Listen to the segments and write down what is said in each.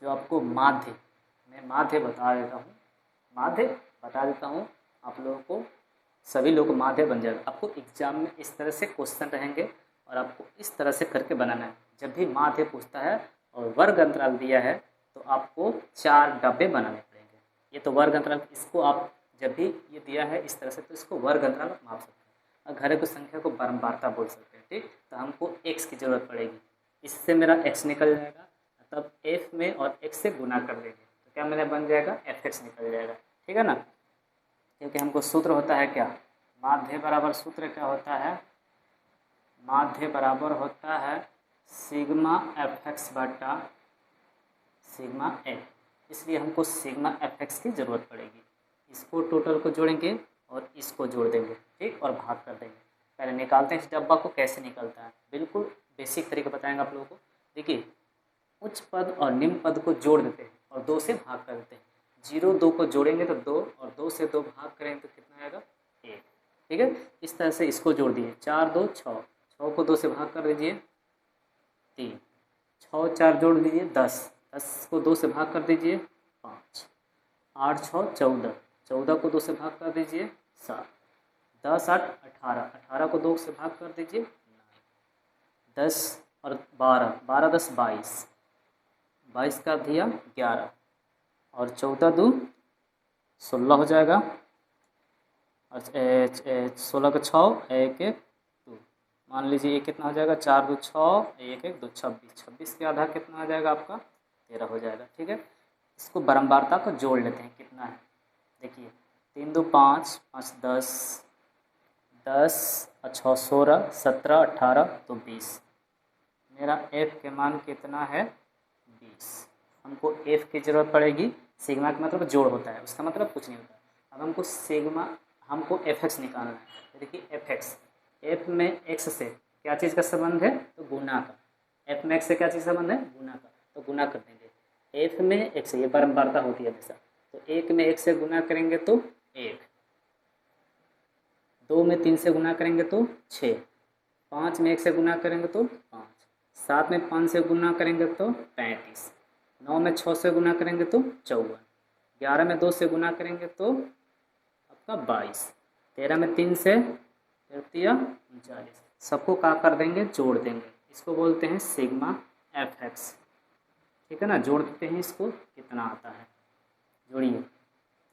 जो आपको माध्य, मैं माध्य बता देता हूँ आप लोगों को, सभी लोग माध्य बन जाएगा। आपको एग्जाम में इस तरह से क्वेश्चन रहेंगे और आपको इस तरह से करके बनाना है। जब भी माध्य पूछता है और वर्ग अंतराल दिया है तो आपको 4 डब्बे बनाने पड़ेंगे। ये तो वर्ग अंतराल, इसको आप जब भी ये दिया है इस तरह से तो इसको वर्ग अंतराल माप सकते हैं और घरे की संख्या को बारंबारता बोल सकते हैं। ठीक, तो हमको x की ज़रूरत पड़ेगी, इससे मेरा x निकल जाएगा, तब f में और x से गुना कर देंगे तो क्या मेरा बन जाएगा, fx निकल जाएगा। ठीक है ना, क्योंकि हमको सूत्र होता है क्या, माध्य बराबर सूत्र क्या होता है, माध्य बराबर होता है सिग्मा fx बटा सिग्मा f, इसलिए हमको सिग्मा fx की ज़रूरत पड़ेगी। इसको टोटल को जोड़ेंगे और इसको जोड़ देंगे, ठीक, और भाग कर देंगे। पहले निकालते हैं इस डब्बा को, कैसे निकलता है, बिल्कुल बेसिक तरीका बताएंगे आप लोगों को। देखिए, उच्च पद और निम्न पद को जोड़ देते हैं और 2 से भाग कर देते हैं। 0 2 को जोड़ेंगे तो 2 और 2 से 2 भाग करेंगे तो कितना आएगा, 1। ठीक है, इस तरह से इसको जोड़ दिए, 4 2 6, 6 को 2 से भाग कर दीजिए 3, 6 4 जोड़ दीजिए 10, 10 को 2 से भाग कर दीजिए 5, 8 6 14, 14 को 2 से भाग कर दीजिए 7, 10 8 18, 18 को 2 से भाग कर दीजिए 10 और 12, 12 10 22, 22 का दिया 11 और 14 2 16 हो जाएगा और 16 का 6 1 1 2, मान लीजिए ये कितना हो जाएगा, 4 2 6 1 1 2 26, 26 के आधा कितना आ जाएगा आपका, 13 हो जाएगा। ठीक है, इसको बारंबारता को जोड़ लेते हैं, कितना है देखिए, 3 2 5 5 10 10 और 6 16 17 18 तो 20, मेरा f के मान कितना है 20। हमको f की ज़रूरत पड़ेगी, सिग्मा का मतलब जोड़ होता है, उसका मतलब कुछ नहीं होता। अब हमको सिग्मा, हमको fx निकालना है। देखिए fx, f में x से क्या चीज़ का संबंध है, तो गुना का, f में x से क्या चीज़ का संबंध है, गुना का, तो गुना कर देंगे। f में x, ये बारंबारता होती है हमेशा, तो 1 में 1 से गुना करेंगे तो 1, 2 में 3 से गुना करेंगे तो 6, 5 में 1 से गुना करेंगे तो 5, 7 में 5 से गुना करेंगे तो 35, 9 में 6 से गुना करेंगे तो 54, 11 में 2 से गुना करेंगे तो आपका 22, 13 में 3 से 39, सबको क्या कर देंगे, जोड़ देंगे। इसको बोलते हैं सिग्मा fx। ठीक है ना, जोड़ देते हैं इसको, कितना आता है, जोड़िए,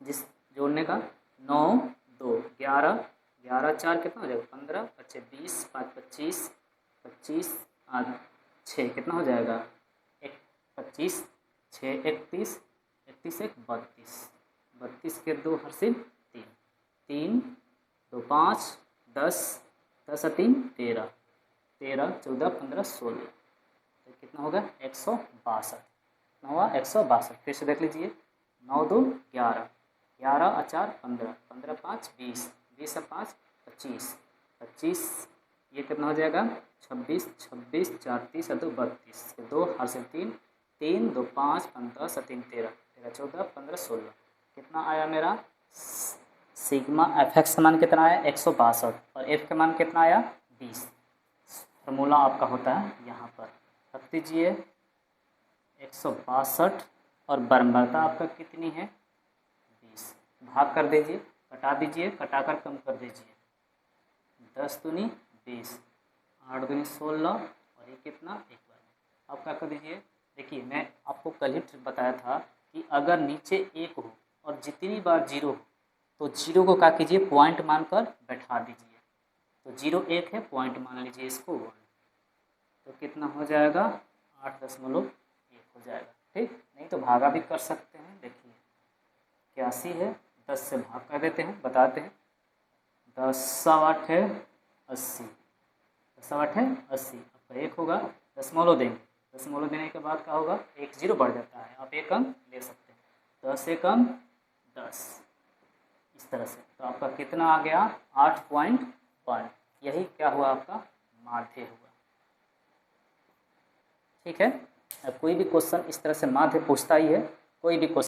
जिस जोड़ने का 9 2 11 11 4 कितना हो जाएगा, 15 अच्छे 20 5 25 25 8 6 कितना हो जाएगा, 25 6 31 31 1 32, 32 के 2 हर्षिल 3 3 2 5 10 10 3 13 13 14 15 16, तो कितना होगा 162, कितना हुआ 162। फिर से देख लीजिए, 9 2 11 11 और 4 15 15 5 20 20 और 5 25 25, ये कितना हो जाएगा 26 26 4 30 और 2 32, 2 हासिल 3 3 2 5 15 और 3 13 13 14 15 16, कितना आया मेरा सिग्मा fx का मान कितना आया 162 और f का मान कितना आया 20। फार्मूला आपका होता है यहाँ पर रख दीजिए 162 और बारंबारता आपका कितनी है 20, भाग कर दीजिए, कटा दीजिए, कटाकर कम कर दीजिए, 10 दूनी 20, 8 दूनी 16 और ये कितना एक बार। अब क्या कर दीजिए, देखिए मैं आपको कल ही बताया था कि अगर नीचे 1 हो और जितनी बार 0 हो तो 0 को क्या कीजिए पॉइंट मानकर बैठा दीजिए, तो 0 1 है, पॉइंट मान लीजिए इसको 1, तो कितना हो जाएगा 8.1 हो जाएगा। ठीक, नहीं तो भागा भी कर सकते हैं, देखिए 81 है, 10 से भाग कर देते हैं, बताते हैं, 10 8 है 80, 10 8 है 80, अब 1 होगा, दशमलव देंगे, दशमलव देने के बाद क्या होगा 1 0 बढ़ जाता है, आप 1 अंक ले सकते हैं, 10 1 10, इस तरह से, तो आपका कितना आ गया 8.1, यही क्या हुआ आपका माध्य हुआ। ठीक है, अब कोई भी क्वेश्चन इस तरह से माध्य पूछता ही है, कोई भी क्वेश्चन